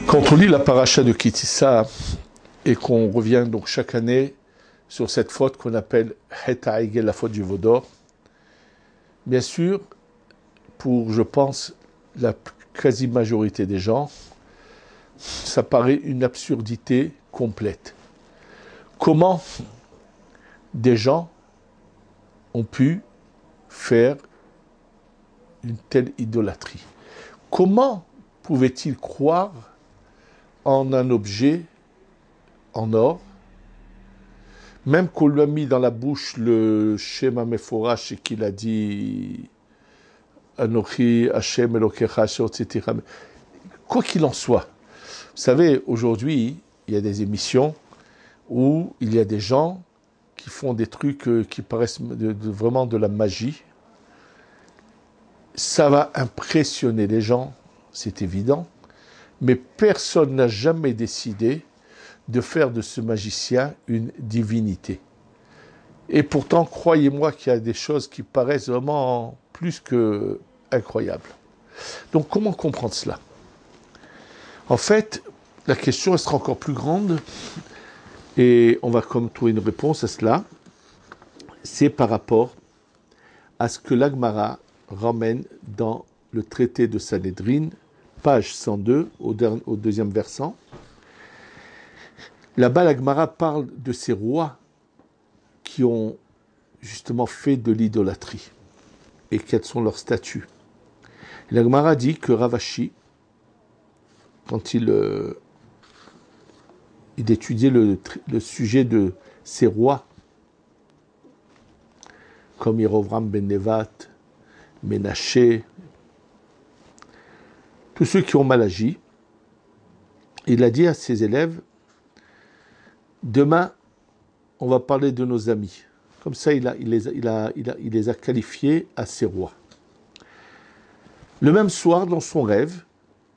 Quand on lit la paracha de Kitissa et qu'on revient donc chaque année sur cette faute qu'on appelle Het Haegel, la faute du veau d'or, bien sûr, pour, je pense, la quasi-majorité des gens, ça paraît une absurdité complète. Comment des gens ont pu faire une telle idolâtrie? Comment pouvaient-ils croire en un objet en or, même qu'on lui a mis dans la bouche le Shema Meforash et qu'il a dit Anochi Hashem Elokecha etc. Quoi qu'il en soit, vous savez, aujourd'hui, il y a des émissions où il y a des gens qui font des trucs qui paraissent vraiment de la magie. Ça va impressionner les gens, c'est évident, mais personne n'a jamais décidé de faire de ce magicien une divinité. Et pourtant, croyez-moi qu'il y a des choses qui paraissent vraiment plus que incroyables. Donc comment comprendre cela? En fait, la question sera encore plus grande et on va comme trouver une réponse à cela. C'est par rapport à ce que l'Agmara ramène dans le traité de Sanhedrin, page 102, au deuxième versant. Là-bas, l'Agmara parle de ces rois qui ont justement fait de l'idolâtrie et quels sont leurs statuts. L'Agmara dit que Ravashi, quand il étudiait le sujet de ces rois, comme Yerovram ben Nevat, Ménaché, tous ceux qui ont mal agi, il a dit à ses élèves, demain, on va parler de nos amis. Comme ça, il les a qualifiés à ces rois. Le même soir, dans son rêve,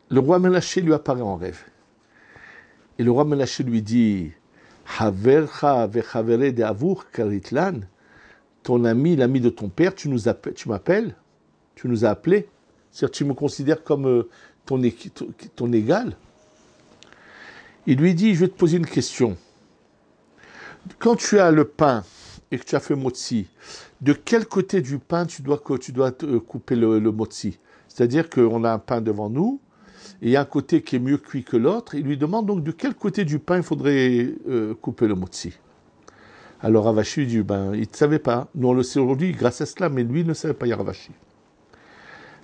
le roi Ménaché lui apparaît en rêve. Et le roi Ménaché lui dit, Havercha vechavere de avur karitlan, ton ami, l'ami de ton père, tu m'appelles, tu nous as appelés. C'est-à-dire, tu me considères comme ton égal. Il lui dit, je vais te poser une question. Quand tu as le pain et que tu as fait motzi, de quel côté du pain tu dois couper le motzi? C'est-à-dire qu'on a un pain devant nous, et il y a un côté qui est mieux cuit que l'autre. Il lui demande donc de quel côté du pain il faudrait couper le motzi. Alors Ravashi dit, il ne savait pas. Nous on le sait aujourd'hui grâce à cela, mais lui il ne savait pas, Ravashi.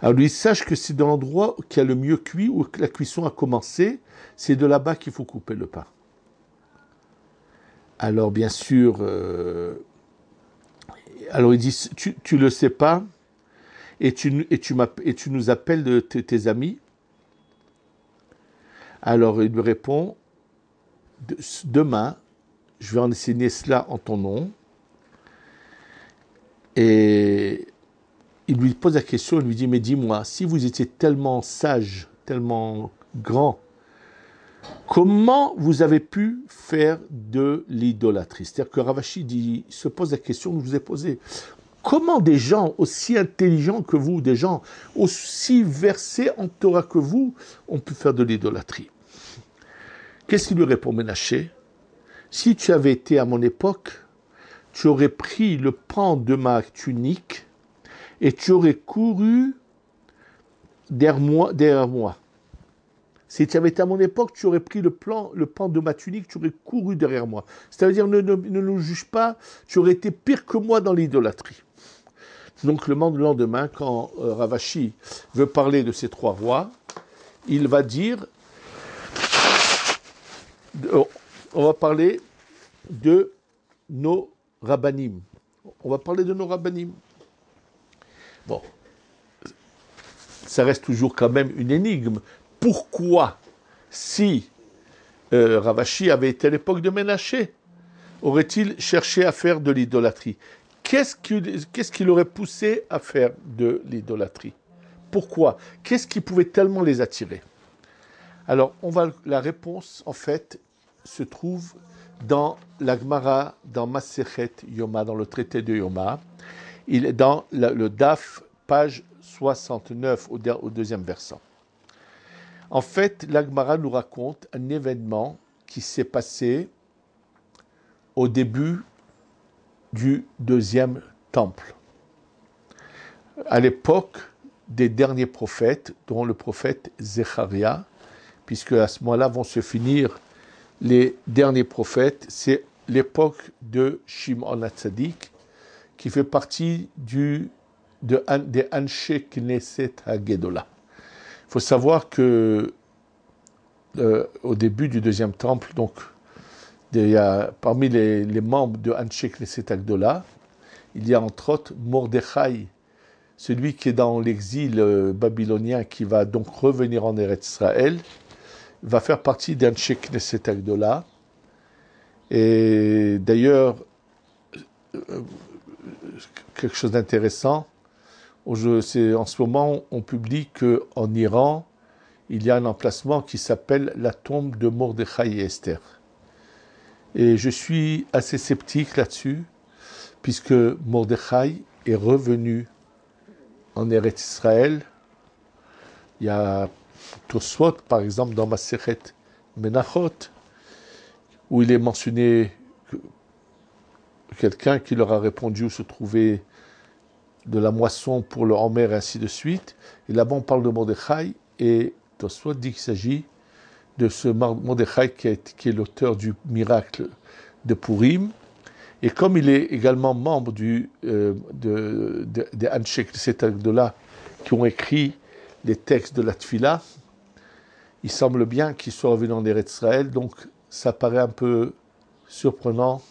Alors lui, sache que c'est dans l'endroit qui a le mieux cuit, où la cuisson a commencé, c'est de là-bas qu'il faut couper le pain. Alors bien sûr, alors il dit, tu le sais pas, et tu nous appelles tes amis. Alors il lui répond, demain, je vais enseigner cela en ton nom. Et il lui pose la question, il lui dit, mais dis-moi, si vous étiez tellement sage, tellement grand, comment vous avez pu faire de l'idolâtrie? C'est-à-dire que Ravashi se pose la question que je vous ai posée. Comment des gens aussi intelligents que vous, des gens aussi versés en Torah que vous, ont pu faire de l'idolâtrie? Qu'est-ce qu'il lui répond, Ménaché? Si tu avais été à mon époque, tu aurais pris le pan de ma tunique et tu aurais couru derrière moi. Si tu avais été à mon époque, tu aurais pris le pan de ma tunique, tu aurais couru derrière moi. C'est-à-dire, ne nous juge pas, tu aurais été pire que moi dans l'idolâtrie. Donc le lendemain, quand Ravashi veut parler de ces trois rois, il va dire, on va parler de nos rabbanim. On va parler de nos rabbanim. Bon, ça reste toujours quand même une énigme. Pourquoi, si Ravashi avait été à l'époque de Ménaché, aurait-il cherché à faire de l'idolâtrie? Qu'est-ce qui l'aurait poussé à faire de l'idolâtrie? Pourquoi? Qu'est-ce qui pouvait tellement les attirer? Alors, la réponse, en fait, se trouve dans la Gemara, dans Masechet Yoma, dans le traité de Yoma. Il est dans le Daf, page 69, au deuxième versant. En fait, l'Agmara nous raconte un événement qui s'est passé au début du deuxième temple, à l'époque des derniers prophètes, dont le prophète Zecharia, puisque à ce moment-là vont se finir les derniers prophètes. C'est l'époque de Shimon HaTzadik, qui fait partie des Anshe Knesset HaGedolah. Il faut savoir que au début du deuxième temple, donc parmi les membres de Anshe Knesset HaGedolah, il y a entre autres Mordechai, celui qui est dans l'exil babylonien, qui va donc revenir en Eretz Israël, va faire partie d'Anshe Knesset HaGedolah. Et d'ailleurs, quelque chose d'intéressant, en ce moment, on publie qu'en Iran, il y a un emplacement qui s'appelle la tombe de Mordechai et Esther. Et je suis assez sceptique là-dessus, puisque Mordechai est revenu en Eretz Israël. Il y a Tosfot, par exemple, dans Masechet Menachot, où il est mentionné quelqu'un qui leur a répondu où se trouvait de la moisson pour le Homer et ainsi de suite. Et là-bas, on parle de Mordechai, et Tosfot dit qu'il s'agit de ce Mordechai qui est l'auteur du miracle de Purim. Et comme il est également membre des Anshe Knesset HaGedolah qui ont écrit les textes de la Tfila, il semble bien qu'il soit revenu en Eretz Israël, donc ça paraît un peu surprenant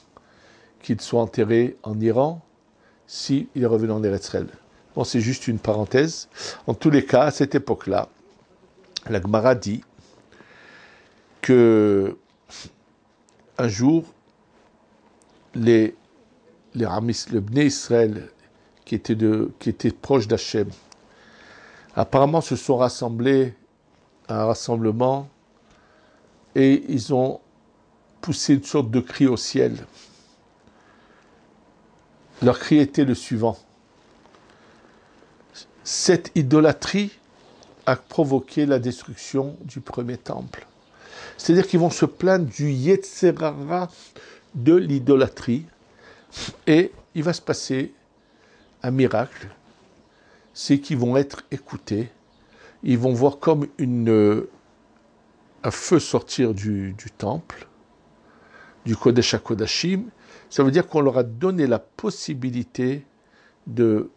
qu'il soit enterré en Iran s'il est revenu en Eretz Israël. Bon, c'est juste une parenthèse. En tous les cas, à cette époque-là, la Gemara dit que un jour, le Bnei Israël qui était proche d'Hachem, apparemment se sont rassemblés à un rassemblement et ils ont poussé une sorte de cri au ciel. Leur cri était le suivant: cette idolâtrie a provoqué la destruction du premier temple. C'est-à-dire qu'ils vont se plaindre du Yetzer Hara de l'idolâtrie, et il va se passer un miracle, c'est qu'ils vont être écoutés, ils vont voir comme un feu sortir du temple, du Kodesh HaKodashim. Ça veut dire qu'on leur a donné la possibilité de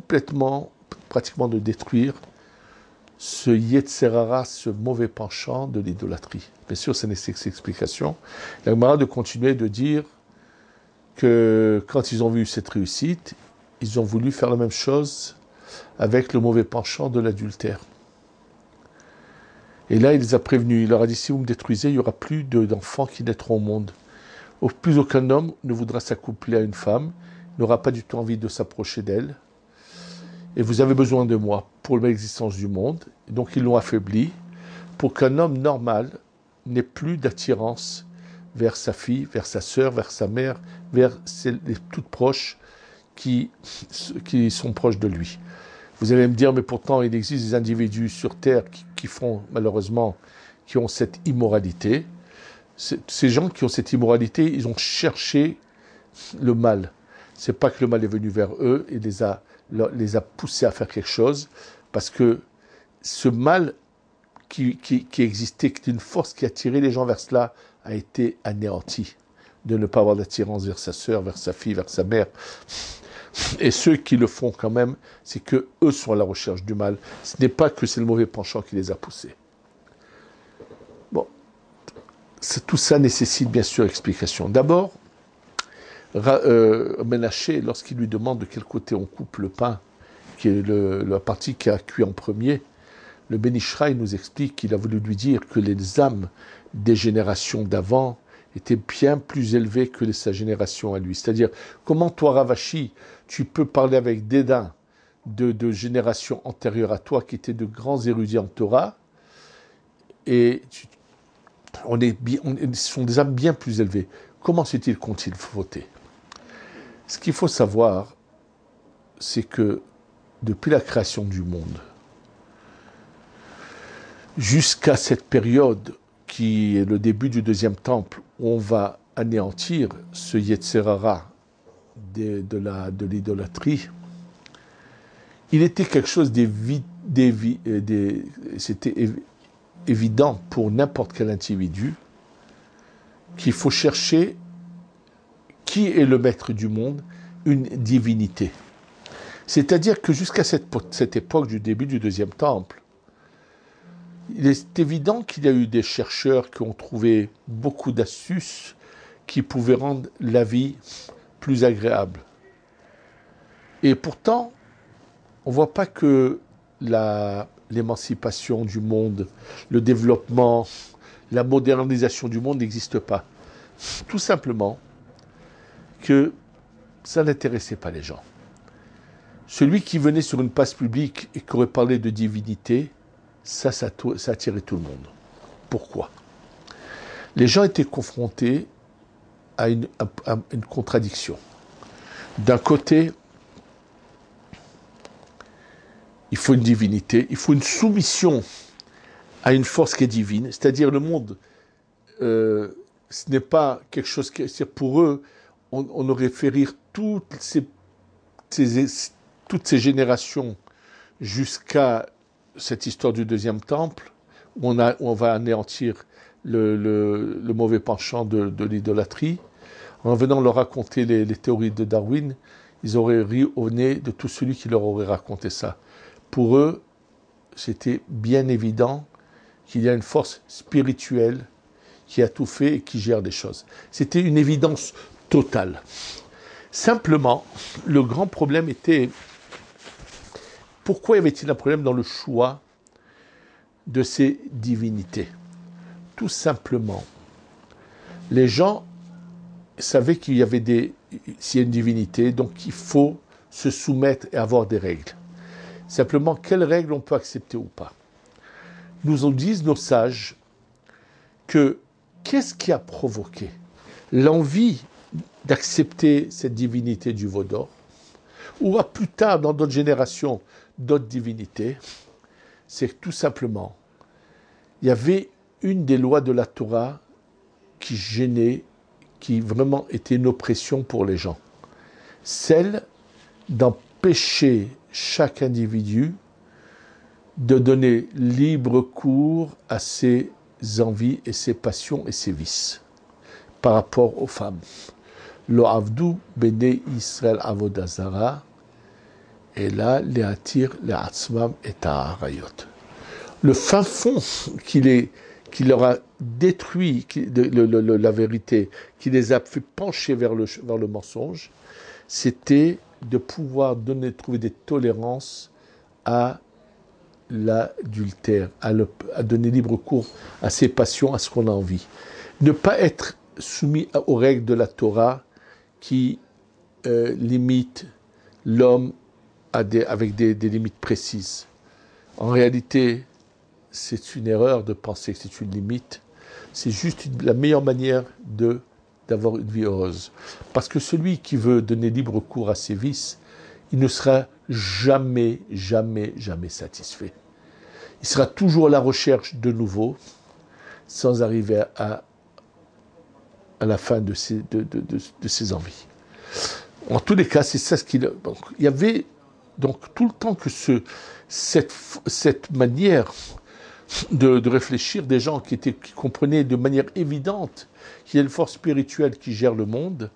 pratiquement de détruire ce Yetzer Hara, ce mauvais penchant de l'idolâtrie. Bien sûr, c'est une explication. La Gemara de continuer de dire que quand ils ont vu cette réussite, ils ont voulu faire la même chose avec le mauvais penchant de l'adultère. Et là, il les a prévenus. Il leur a dit: si vous me détruisez, il n'y aura plus d'enfants qui naîtront au monde. Plus aucun homme ne voudra s'accoupler à une femme, n'aura pas du tout envie de s'approcher d'elle. Et vous avez besoin de moi pour l'existence du monde. Et donc ils l'ont affaibli pour qu'un homme normal n'ait plus d'attirance vers sa fille, vers sa sœur, vers sa mère, vers les toutes proches qui sont proches de lui. Vous allez me dire, mais pourtant il existe des individus sur Terre qui font malheureusement, qui ont cette immoralité. Ces gens qui ont cette immoralité, ils ont cherché le mal. C'est pas que le mal est venu vers eux et les a poussés à faire quelque chose, parce que ce mal qui existait, qui était une force qui attirait les gens vers cela, a été anéanti. De ne pas avoir d'attirance vers sa sœur, vers sa fille, vers sa mère. Et ceux qui le font quand même, c'est que eux sont à la recherche du mal. Ce n'est pas que c'est le mauvais penchant qui les a poussés. Bon, tout ça nécessite bien sûr explication. D'abord, Ménaché, lorsqu'il lui demande de quel côté on coupe le pain, qui est la partie qui a cuit en premier, le Ben Ishraï nous explique qu'il a voulu lui dire que les âmes des générations d'avant étaient bien plus élevées que sa génération à lui. C'est-à-dire, comment toi, Ravashi, tu peux parler avec dédain de générations antérieures à toi qui étaient de grands érudits en Torah, et ce sont des âmes bien plus élevées. Comment qu'ont-ils fauté? Ce qu'il faut savoir, c'est que depuis la création du monde, jusqu'à cette période qui est le début du deuxième temple, où on va anéantir ce Yetzer Hara de l'idolâtrie, il était quelque chose c'était évident pour n'importe quel individu qu'il faut chercher qui est le maître du monde, une divinité. C'est-à-dire que jusqu'à cette époque du début du deuxième temple, il est évident qu'il y a eu des chercheurs qui ont trouvé beaucoup d'astuces qui pouvaient rendre la vie plus agréable. Et pourtant, on ne voit pas que l'émancipation du monde, le développement, la modernisation du monde n'existe pas. Tout simplement que ça n'intéressait pas les gens. Celui qui venait sur une place publique et qui aurait parlé de divinité, ça attirait tout le monde. Pourquoi ? Les gens étaient confrontés à une contradiction. D'un côté, il faut une divinité, il faut une soumission à une force qui est divine, c'est-à-dire le monde, ce n'est pas quelque chose qui est pour eux, on aurait fait rire toutes ces générations jusqu'à cette histoire du deuxième temple, où on va anéantir le mauvais penchant de l'idolâtrie. En venant leur raconter les théories de Darwin, ils auraient ri au nez de tout celui qui leur aurait raconté ça. Pour eux, c'était bien évident qu'il y a une force spirituelle qui a tout fait et qui gère des choses. C'était une évidence totale. Simplement, le grand problème était, pourquoi y avait-il un problème dans le choix de ces divinités ? Tout simplement, les gens savaient qu'il y avait s'il y a une divinité, donc il faut se soumettre et avoir des règles. Simplement, quelles règles on peut accepter ou pas ? Nous en disent nos sages que qu'est-ce qui a provoqué l'envie d'accepter cette divinité du veau d'or, ou à plus tard, dans d'autres générations, d'autres divinités, c'est que tout simplement, il y avait une des lois de la Torah qui gênait, qui vraiment était une oppression pour les gens. Celle d'empêcher chaque individu de donner libre cours à ses envies et ses passions et ses vices par rapport aux femmes. Lo avdu bnei Israël avodah zara et là leatir leatzmam et ha'arayot. Le fin fond qui leur a détruit la vérité, qui les a fait pencher vers le mensonge, c'était de pouvoir trouver des tolérances à l'adultère, à donner libre cours à ses passions, à ce qu'on a envie. Ne pas être soumis aux règles de la Torah qui limitent l'homme avec des limites précises. En réalité, c'est une erreur de penser que c'est une limite. C'est juste la meilleure manière d'avoir une vie heureuse. Parce que celui qui veut donner libre cours à ses vices, il ne sera jamais, jamais, jamais satisfait. Il sera toujours à la recherche de nouveau, sans arriver à la fin de ses envies. En tous les cas, c'est ça ce qu'il... Il y avait donc tout le temps que cette manière de réfléchir des gens qui comprenaient de manière évidente qu'il y a une force spirituelle qui gère le monde,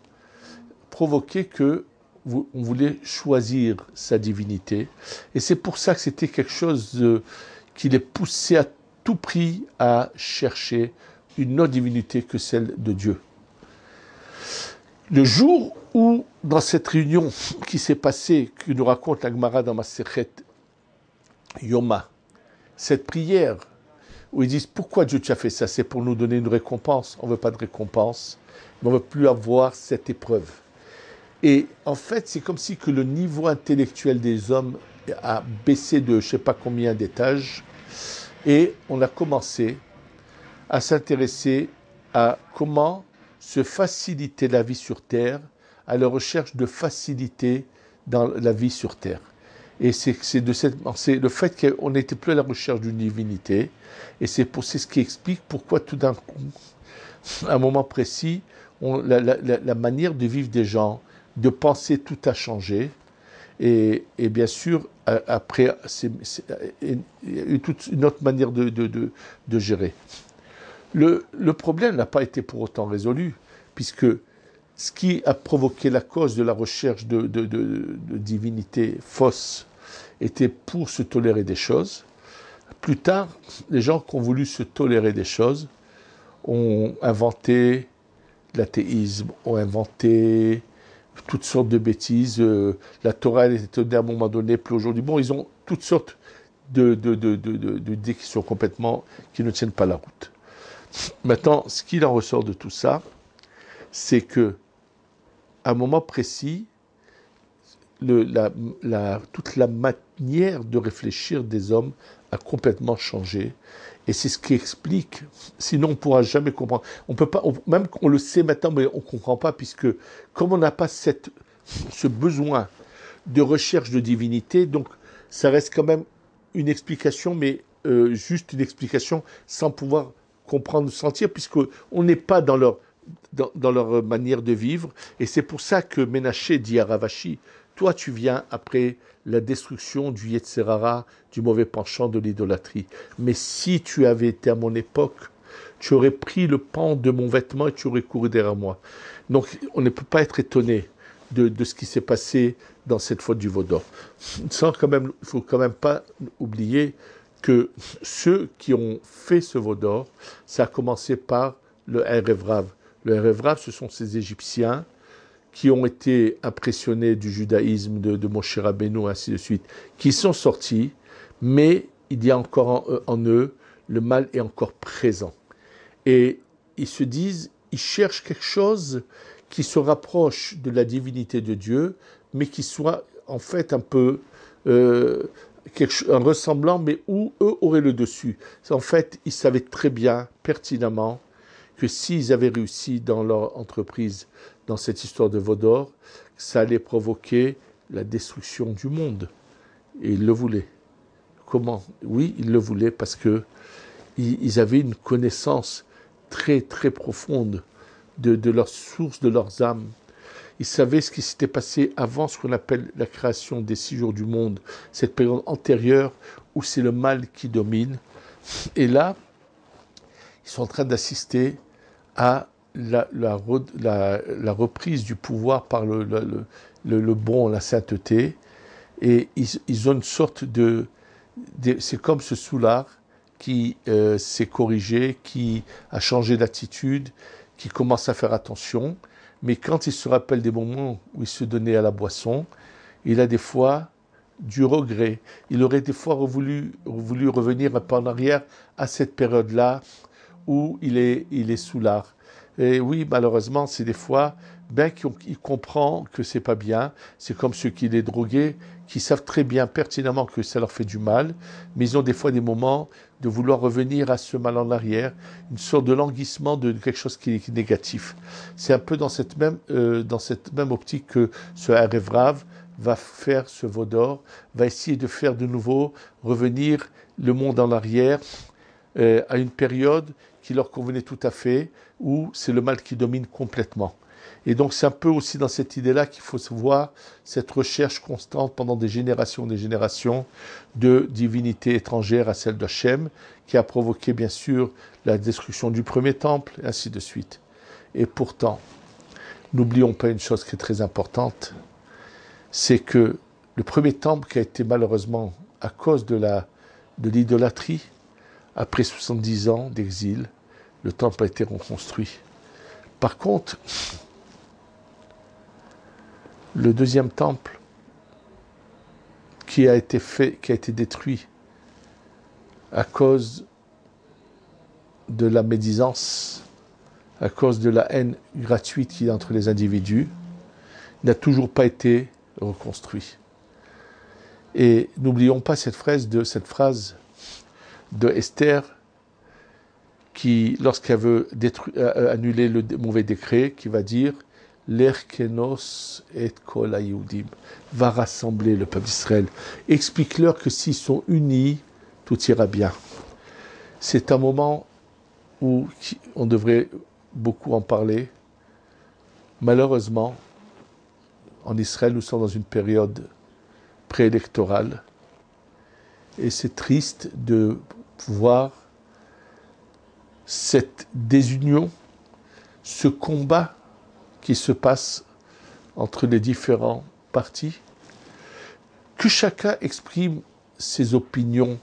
provoquait que on voulait choisir sa divinité. Et c'est pour ça que c'était quelque chose qui les poussait à tout prix à chercher une autre divinité que celle de Dieu. Le jour où, dans cette réunion qui s'est passée, que nous raconte la Gemara dans Masechet Yoma, cette prière où ils disent « Pourquoi Dieu t'a fait ça ? C'est pour nous donner une récompense. On ne veut pas de récompense, mais on ne veut plus avoir cette épreuve. » Et en fait, c'est comme si que le niveau intellectuel des hommes a baissé de je ne sais pas combien d'étages, et on a commencé à s'intéresser à comment se faciliter la vie sur Terre, à la recherche de facilité dans la vie sur Terre. Et c'est le fait qu'on n'était plus à la recherche d'une divinité. Et c'est ce qui explique pourquoi tout d'un coup, à un moment précis, la manière de vivre des gens, de penser, tout a changé. Et bien sûr, après, il y a eu toute une autre manière de gérer. Le problème n'a pas été pour autant résolu, puisque ce qui a provoqué la cause de la recherche de divinité fausse était pour se tolérer des choses. Plus tard, les gens qui ont voulu se tolérer des choses ont inventé l'athéisme, ont inventé toutes sortes de bêtises. La Torah, elle était donnée à un moment donné, plus aujourd'hui. Bon, ils ont toutes sortes d'idées qui ne tiennent pas la route. Maintenant, ce qu'il en ressort de tout ça, c'est que à un moment précis, toute la manière de réfléchir des hommes a complètement changé. Et c'est ce qui explique, sinon on ne pourra jamais comprendre. On peut pas, même qu'on le sait maintenant, mais on ne comprend pas, puisque comme on n'a pas ce besoin de recherche de divinité, donc ça reste quand même une explication, mais juste une explication sans pouvoir comprendre, sentir, puisqu'on n'est pas dans leur manière de vivre. Et c'est pour ça que Ménaché dit à Ravashi, toi tu viens après la destruction du Yetzerara, du mauvais penchant, de l'idolâtrie. Mais si tu avais été à mon époque, tu aurais pris le pan de mon vêtement et tu aurais couru derrière moi. Donc on ne peut pas être étonné de ce qui s'est passé dans cette faute du veau d'or. Il ne faut quand même pas oublier que ceux qui ont fait ce veau d'or, ça a commencé par le Erev Rav. Le Erev Rav, ce sont ces Égyptiens qui ont été impressionnés du judaïsme de Moshe Rabbeinu, ainsi de suite, qui sont sortis, mais il y a encore en eux, le mal est encore présent. Et ils se disent, ils cherchent quelque chose qui se rapproche de la divinité de Dieu, mais qui soit en fait un peu un ressemblant, mais où eux auraient le dessus. En fait, ils savaient très bien, pertinemment, que s'ils avaient réussi dans leur entreprise, dans cette histoire de veau d'or, ça allait provoquer la destruction du monde. Et ils le voulaient. Comment? Oui, ils le voulaient parce que ils avaient une connaissance très très profonde de leur source, de leurs âmes. Ils savaient ce qui s'était passé avant ce qu'on appelle la création des 6 jours du monde, cette période antérieure où c'est le mal qui domine. Et là, ils sont en train d'assister à la reprise du pouvoir par le bon, la sainteté. Et ils ont une sorte c'est comme ce soulard qui s'est corrigé, qui a changé d'attitude, qui commence à faire attention. Mais quand il se rappelle des moments où il se donnait à la boisson, il a des fois du regret. Il aurait des fois voulu revenir un peu en arrière à cette période-là où il est soulard. Et oui, malheureusement, c'est des fois, bien qu'il comprend que c'est pas bien, c'est comme ceux qui les drogués, qui savent très bien pertinemment que ça leur fait du mal, mais ils ont des fois des moments de vouloir revenir à ce mal en arrière, une sorte de languissement de quelque chose qui est négatif. C'est un peu dans cette même optique que ce Erev Rav va faire ce veau d'or, va essayer de faire de nouveau revenir le monde en arrière à une période qui leur convenait tout à fait, où c'est le mal qui domine complètement. Et donc c'est un peu aussi dans cette idée-là qu'il faut se voir cette recherche constante pendant des générations de divinités étrangères à celle d'Hachem, qui a provoqué bien sûr la destruction du premier temple, et ainsi de suite. Et pourtant, n'oublions pas une chose qui est très importante, c'est que le premier temple qui a été malheureusement, à cause de l'idolâtrie, après 70 ans d'exil, le temple a été reconstruit. Par contre, le deuxième temple qui a été détruit à cause de la médisance, à cause de la haine gratuite qu'il y a entre les individus, n'a toujours pas été reconstruit. Et n'oublions pas cette phrase de Esther, qui, lorsqu'elle veut annuler le mauvais décret, qui va dire l'Erkenos et Kol HaYehudim, va rassembler le peuple d'Israël. Explique-leur que s'ils sont unis, tout ira bien. C'est un moment où on devrait beaucoup en parler. Malheureusement, en Israël, nous sommes dans une période préélectorale et c'est triste de voir cette désunion, ce combat qui se passe entre les différents partis, que chacun exprime ses opinions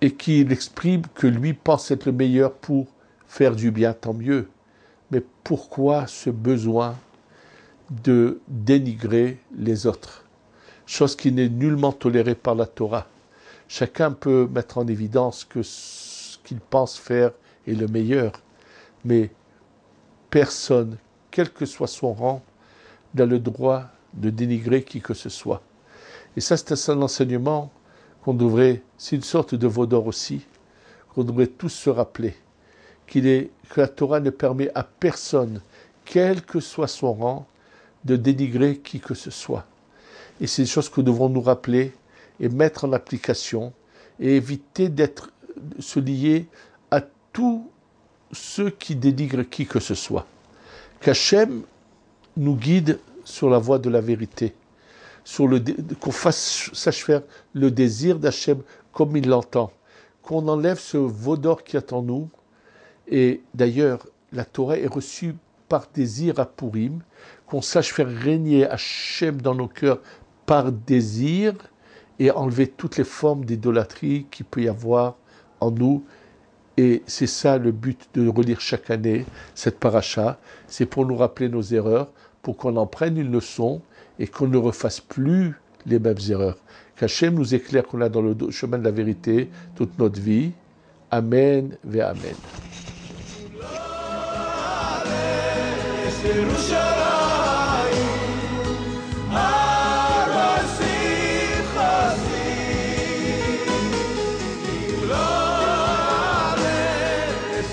et qu'il exprime que lui pense être le meilleur pour faire du bien, tant mieux. Mais pourquoi ce besoin de dénigrer les autres? Chose qui n'est nullement tolérée par la Torah. Chacun peut mettre en évidence que ce qu'il pense faire est le meilleur, mais personne, quel que soit son rang, n'a le droit de dénigrer qui que ce soit. Et ça, c'est un enseignement qu'on devrait, c'est une sorte de veau d'or aussi, qu'on devrait tous se rappeler, que la Torah ne permet à personne, quel que soit son rang, de dénigrer qui que ce soit. Et c'est des choses que nous devons nous rappeler et mettre en application et éviter se lier à tous ceux qui dénigrent qui que ce soit. Qu'Hachem nous guide sur la voie de la vérité, qu'on sache faire le désir d'Hachem comme il l'entend, qu'on enlève ce veau d'or qui est en nous. Et d'ailleurs, la Torah est reçue par désir à Purim, qu'on sache faire régner Hachem dans nos cœurs par désir et enlever toutes les formes d'idolâtrie qu'il peut y avoir en nous. Et c'est ça le but de relire chaque année cette paracha, c'est pour nous rappeler nos erreurs, pour qu'on en prenne une leçon et qu'on ne refasse plus les mêmes erreurs. Qu'Hachem nous éclaire qu'on a dans le chemin de la vérité toute notre vie. Amen ve Amen.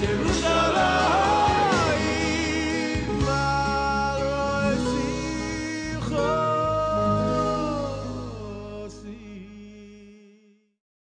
Jerusalem.